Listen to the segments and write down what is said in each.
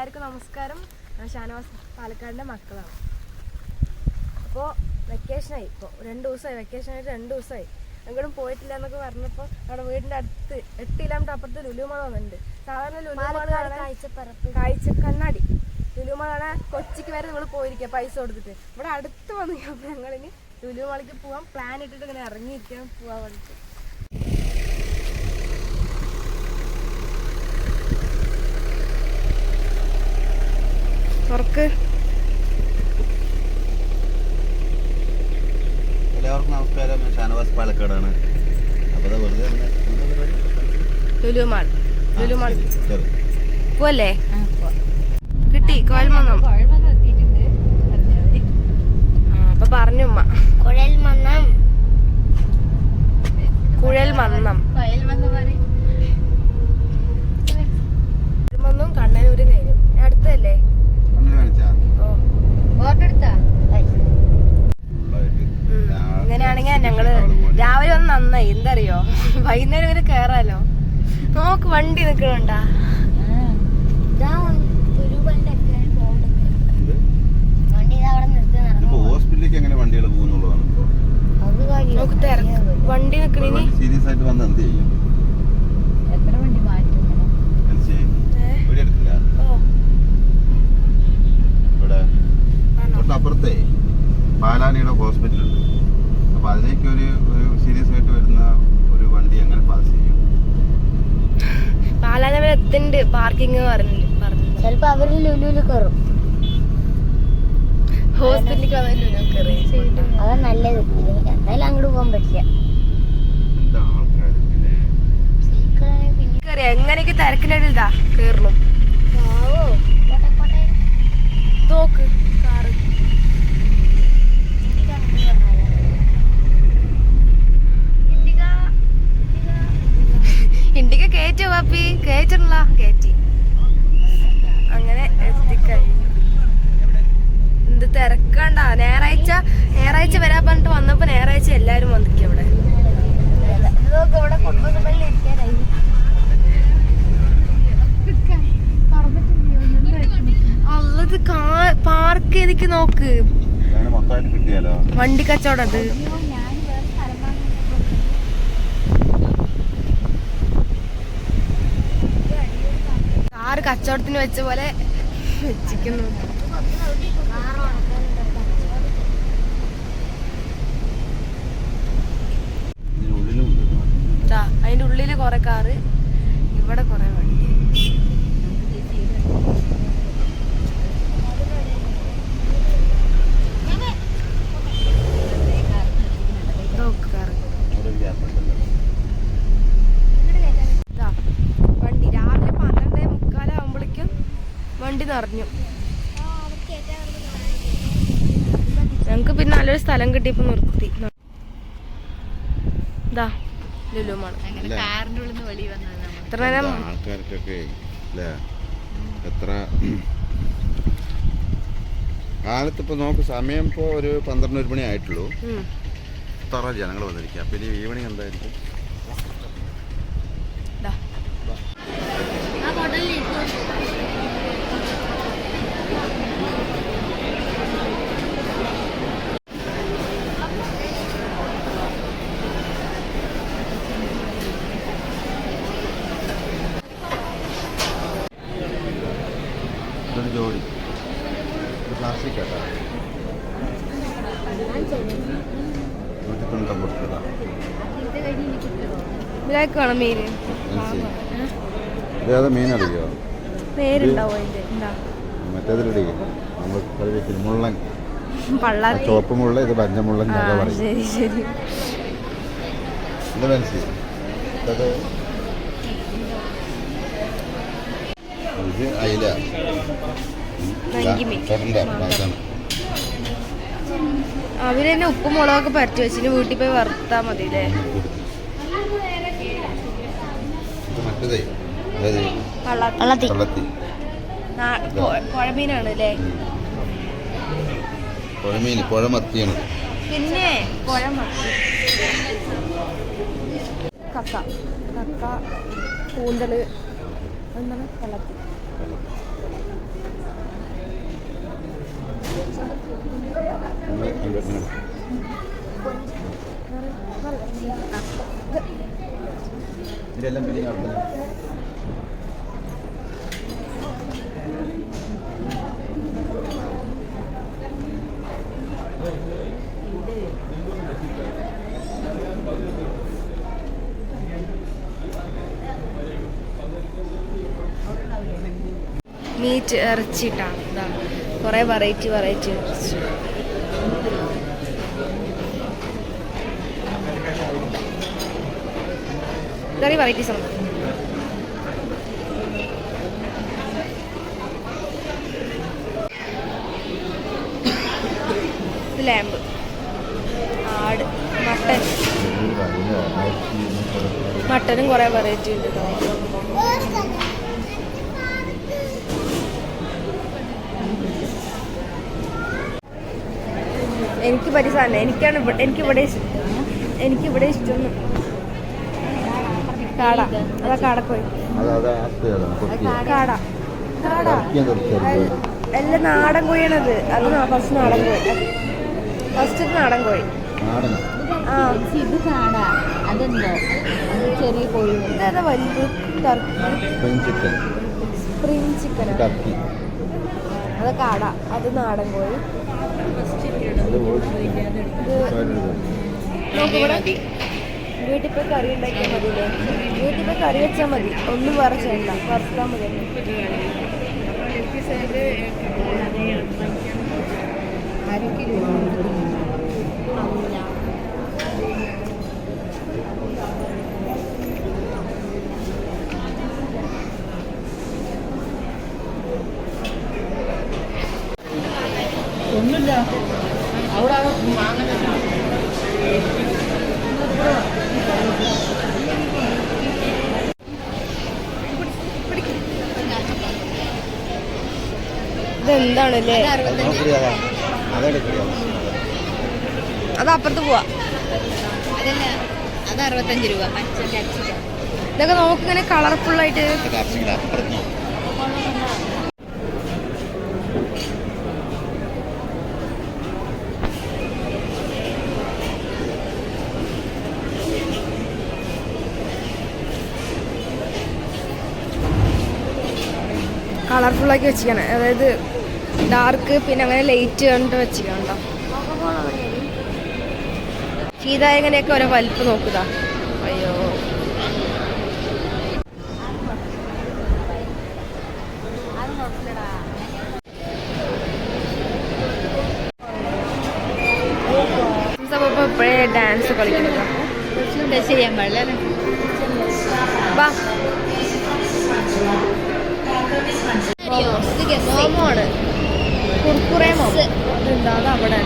എല്ലാവർക്കും നമസ്കാരം. ഞാൻ ഷാനവാസ് പാലക്കാടിൻ്റെ മക്കളാണ്. അപ്പോൾ വെക്കേഷനായി, ഇപ്പോൾ 2 ദിവസമായി, വെക്കേഷനായിട്ട് 2 ദിവസമായി എങ്ങോട്ടും പോയിട്ടില്ല എന്നൊക്കെ പറഞ്ഞപ്പോൾ നമ്മുടെ വീടിൻ്റെ അടുത്ത് 8 കിലോമീറ്റർ അപ്പുറത്ത് ലുലുമാൾ വന്നിട്ടുണ്ട്. സാധാരണ ലുലുമാൾ കണ്ണാടി ലുലുമാളാണ് കൊച്ചിക്ക് വരെ നമ്മൾ പോയിരിക്കുക പൈസ കൊടുത്തിട്ട്. ഇവിടെ അടുത്ത് വന്നു ഞങ്ങളിനി ലുലുമാളിക്ക് പോകാൻ പ്ലാൻ ഇട്ടിട്ട് ഇങ്ങനെ ഇറങ്ങിയിരിക്കാൻ പോകാൻ വേണ്ടിയിട്ട്. എല്ലാവർക്കും നമസ്കാരം. ഷാനവാസ് പാലക്കാടാണ്. ലുലുമാൾ പോവല്ലേ? കിട്ടി കോയൽമന്നം. അപ്പൊ പറഞ്ഞു ഉമ്മ കുഴൽമന്നം കണ്ണനൂര് കഴിഞ്ഞു. അടുത്തല്ലേ? ഇങ്ങനെയാണെങ്കിൽ ഞങ്ങള് രാവിലെ വന്ന് നന്നായി. എന്തറിയോ, വൈകുന്നേരം വരെ കേറാലോ. നോക്ക് വണ്ടി നിക്കണുണ്ടാ. വണ്ടി നിക്കണി സീരിയസ് ആയിട്ട് വന്ന് എന്ത് ചെയ്യും? തൊട്ടപ്പുറത്തെ പാലാനിയുടെ ഹോസ്പിറ്റലുണ്ട്. അപ്പൊ അതിലേക്ക് ഒരു സീരിയസ് ആയിട്ട് വരുന്ന ഒരു വണ്ടി എങ്ങനെ പാസ് ചെയ്യും? പാലാന എത്തുന്നുണ്ട്, പാർക്കിംഗ് പറഞ്ഞു. ചിലപ്പോ അവര് ലുലുല് കയറും, ഹോസ്പിറ്റലിലേക്ക് അതാ നല്ലത്. എന്തായാലും അങ്ങോട്ട് പോകാൻ പറ്റില്ല. എങ്ങനെയൊക്കെ തിരക്കിനിടയിലാ കേറണം. നോക്ക് കാറ്. ഇണ്ടിക കയറ്റോ പാപ്പി? കയറ്റണല്ല, കയറ്റി. അങ്ങനെ എത്തിക്കഴിഞ്ഞു. എന്ത് തിരക്കണ്ട. ഞായറാഴ്ച വരാൻ പറഞ്ഞിട്ട് വന്നപ്പോ ഞായറാഴ്ച എല്ലാരും വന്നിക്കും ഇവിടെ. അല്ലത് പാർക്ക് ചെയ്തിക്ക് നോക്ക്. വണ്ടി കച്ചവടം അത്. കാറ് കച്ചവടത്തിന് വെച്ച പോലെ വെച്ചിരിക്കുന്നു. അതിന്റെ ഉള്ളില് കൊറേ കാറ്, ഇവിടെ കൊറേ വണ്ടി. വണ്ടി രാവിലെ 12:45 വണ്ടി നിറഞ്ഞു. ഞങ്ങക്ക് പിന്നെ നല്ലൊരു സ്ഥലം കിട്ടിയപ്പോ നിർത്തി. ഇതാ ലുലുമാൾ. ആൾക്കാർക്കൊക്കെ എത്ര കാലത്ത് ഇപ്പൊ നോക്ക്, സമയം ഇപ്പോ ഒരു 12-1 മണി ആയിട്ടുള്ളൂ. ഇത്ര ജനങ്ങൾ വന്നിരിക്കുക. പിന്നെ ഈവനിങ് എന്തായിരിക്കും? ജോഡി പ്ലാസ്റ്റിക് കേട്ടോ, 190. മീന് ഇതേതാ മീനറിയോ? പേരുണ്ടാവോ? മറ്റേതിലടി നമ്മൾ മുള്ളൻ, ചുവപ്പ് മുള്ള, ഇത് പഞ്ചമുള്ളൻ എന്നൊക്കെ പറയും. ശരി ശരി. ഇത് മനസ്സിലായി. ഇത് അയില. അവര് തന്നെ ഉപ്പും മുളകൊക്കെ പരത്തി വെച്ചിട്ട് വീട്ടിൽ പോയി വറുത്താ മതി അല്ലേ? പുഴമീനാണ് അല്ലേ? പുഴമത്തിയാണ്. പിന്നെ പുഴമത്തി, കക്ക, കൂന്തല്, എന്താണ് വെള്ളത്തിൽ. ഇതെല്ലാം ബില്ലിങ് നടത്തുന്നത്. മീറ്റ് ഇറച്ചിട്ടാണ് ഇതാ കുറേ വെറൈറ്റി ഇറച്ചി. കറി വെറൈറ്റീസ് ആണ്. ഇത് ലാമ്പ്, ആട്, മട്ടനും കുറേ വെറൈറ്റി ഉണ്ട് കേട്ടോ. എനിക്ക് പറ്റിയ സാധനം എനിക്കിവിടെ ഇഷ്ടം കാട. അതാ കാടക്കോഴി. കാട എല്ലാം നാടൻ കോഴിയാണത്. അത് ഫസ്റ്റ് നാടൻ കോഴി. ഫസ്റ്റ് നാടൻ കോഴി. ആ ഇത് കാട. അതുണ്ടോ ചെറിയ കോഴി. ഇതേതാ വലുത്? Spring chicken. അത് കാട. അത് നാടൻ കോഴി. വീട്ടിൽ പോയി കറി ഉണ്ടാക്കിയാൽ മതിയില്ലേ? വീട്ടിൽ പോയി കറി വെച്ചാൽ മതി, ഒന്നും വേറെ ചെയ്യണ്ട, വറുത്താൽ മതി. ഒന്നുമില്ല അവിടെ ഇതെന്താണല്ലേ? അത് അപ്പുറത്ത് പോവാ. അത് 65 രൂപ. ഇതൊക്കെ നോക്കിങ്ങനെ കളർഫുള്ളായിട്ട്. കളർഫുള്ളാക്കി വെച്ചിരിക്കണം. അതായത് ഡാർക്ക് പിന്നെ അങ്ങനെ ലൈറ്റ് കണ്ടിട്ട് വെച്ചിരിക്കണ്ടോ. ശീതായകനെയൊക്കെ ഓരോ വലിപ്പം നോക്കുക. അയ്യോ ഇപ്പോഴേ ഡാൻസ് കളിക്കുന്നില്ല. ചെയ്യാൻ പാടില്ല. ബാ മോമോണ് കുർക്കുറേ മോമോ. അതെന്താ അത് അവിടെ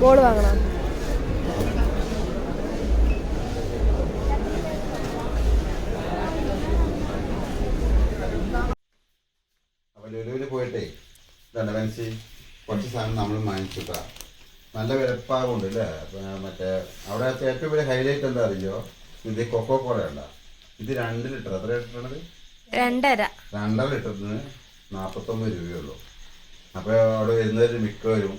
ബോൾ വാങ്ങണം. അപ്പോൾ ലുലുവിൽ പോയിട്ടേ ഇതാണ് മനസ്സി കുറച്ച് സാധനം നമ്മൾ വാങ്ങിച്ചിട്ടാ. നല്ല വിലപ്പാകുണ്ട് അല്ലേ? മറ്റേ അവിടെ ഏറ്റവും വലിയ ഹൈലൈറ്റ് എന്താ അറിയോ? ഇത് കൊക്കോ കോള ഉണ്ട. ഇത് 2 ലിറ്റർ. എത്ര ലിറ്ററാണത്? 2.5 ലിറ്ററിന് 49 രൂപയുള്ളൂ. അപ്പോൾ അവിടെ വരുന്നവർ മിക്കവരും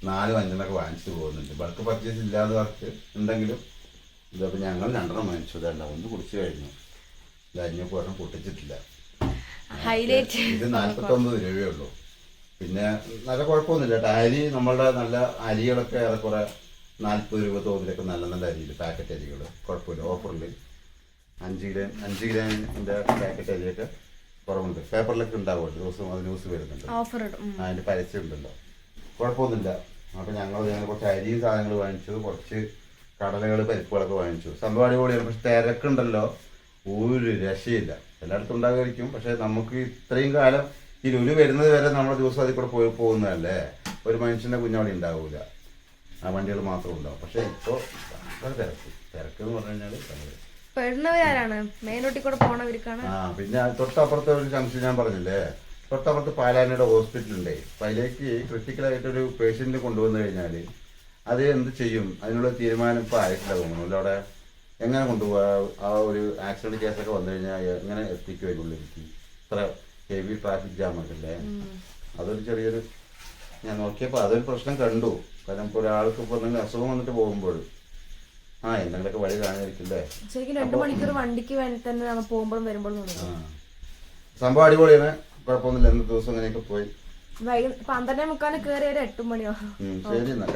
4-5 വാങ്ങിച്ചു പോകുന്നുണ്ട്. ബൾക്ക് പർച്ചേസ് ഇല്ലാത്തവർക്ക് ഉണ്ടെങ്കിലും ഇതപ്പോൾ ഞങ്ങൾ 2 വാങ്ങിച്ചു. ഇതല്ല, 1 കുടിച്ചു കഴിഞ്ഞു. ഇത് 5 വർഷം പൊട്ടിച്ചിട്ടില്ല. ഇത് 49 രൂപയുള്ളൂ. പിന്നെ നല്ല കുഴപ്പമൊന്നുമില്ല കേട്ടോ. അരി നമ്മളുടെ നല്ല അരികളൊക്കെ ഏറെക്കുറെ 40 രൂപ തോതിലൊക്കെ നല്ല നല്ല അരിയിൽ പാക്കറ്റ് അരികൾ കുഴപ്പമില്ല. ഓഫറിൽ 5 ഗ്രാമിൻ്റെ പാക്കറ്റ് അരിയൊക്കെ കുറവുണ്ട്. പേപ്പറിലൊക്കെ ഉണ്ടാവുമല്ലോ, ദിവസം അത് ന്യൂസ് വരുന്നുണ്ട്. അതിൻ്റെ പരസ്യം ഉണ്ടല്ലോ, കുഴപ്പമൊന്നുമില്ല. അപ്പോൾ ഞങ്ങൾ കുറച്ച് അരിയും സാധനങ്ങൾ വാങ്ങിച്ചു, കുറച്ച് കടലകൾ പരിപ്പുകളൊക്കെ വാങ്ങിച്ചു. സംഭവം അടിപൊളിയാണ്. പക്ഷെ തിരക്കുണ്ടല്ലോ, ഒരു രക്ഷയില്ല. എല്ലായിടത്തും ഉണ്ടാകുമായിരിക്കും. പക്ഷെ നമുക്ക് ഇത്രയും കാലം ഈ ലുലു വരുന്നത് വരെ നമ്മുടെ ദിവസം അതിൽ കൂടെ പോയി പോകുന്നതല്ലേ, ഒരു മനുഷ്യന്റെ കുഞ്ഞവിടെ ഉണ്ടാവൂല, ആ വണ്ടികൾ മാത്രം ഉണ്ടാവും. പക്ഷെ ഇപ്പൊ തിരക്ക് എന്ന് പറഞ്ഞു കഴിഞ്ഞാല് പെടുന്നവരാരാണ്? മെയിൻ റോട്ടിൽ കൂടെ പോണവർക്കാണ്. പിന്നെ തൊട്ടപ്പുറത്തെ ഒരു ജംഗ്ഷൻ ഞാൻ പറഞ്ഞില്ലേ, തൊട്ടപ്പുറത്ത് പാലാനയുടെ ഹോസ്പിറ്റലുണ്ട്. അപ്പൊ അതിലേക്ക് ക്രിട്ടിക്കലായിട്ടൊരു പേഷ്യന്റിനെ കൊണ്ടുവന്നു കഴിഞ്ഞാല് അത് എന്ത് ചെയ്യും, അതിനുള്ള തീരുമാനം ഇപ്പൊ ആയിട്ടില്ല തോന്നുന്നു. അവിടെ എങ്ങനെ കൊണ്ടുപോവാ, ആ ഒരു ആക്സിഡന്റ് കേസൊക്കെ വന്നു കഴിഞ്ഞാൽ എങ്ങനെ എത്തിക്കും അതിനുള്ളിലേക്ക്? ഇത്ര ഹെവി ട്രാഫിക് ജാം ഒക്കെ അല്ലേ. അതൊരു ചെറിയൊരു ഞാൻ നോക്കിയപ്പോൾ അതൊരു പ്രശ്നം കണ്ടു. കാരണം ഇപ്പോൾ ഒരാൾക്ക് ഇപ്പോൾ എന്തെങ്കിലും അസുഖം വന്നിട്ട് പോകുമ്പോൾ എന്തെങ്കിലുമൊക്കെ വഴി കാണാതിരിക്കില്ലേ. ശരിക്കും 2 മണിക്കൂർ വണ്ടിക്ക് വേണ്ടി തന്നെ നമ്മൾ പോകുമ്പോഴും വരുമ്പോഴും സംഭവം അടിപൊളിയാണ്, കുഴപ്പമൊന്നുമില്ല. ഇന്നത്തെ ദിവസം ഇങ്ങനെയൊക്കെ പോയി 12:45 കയറി ഒരു 8 മണിയോ. ശരി എന്നാ.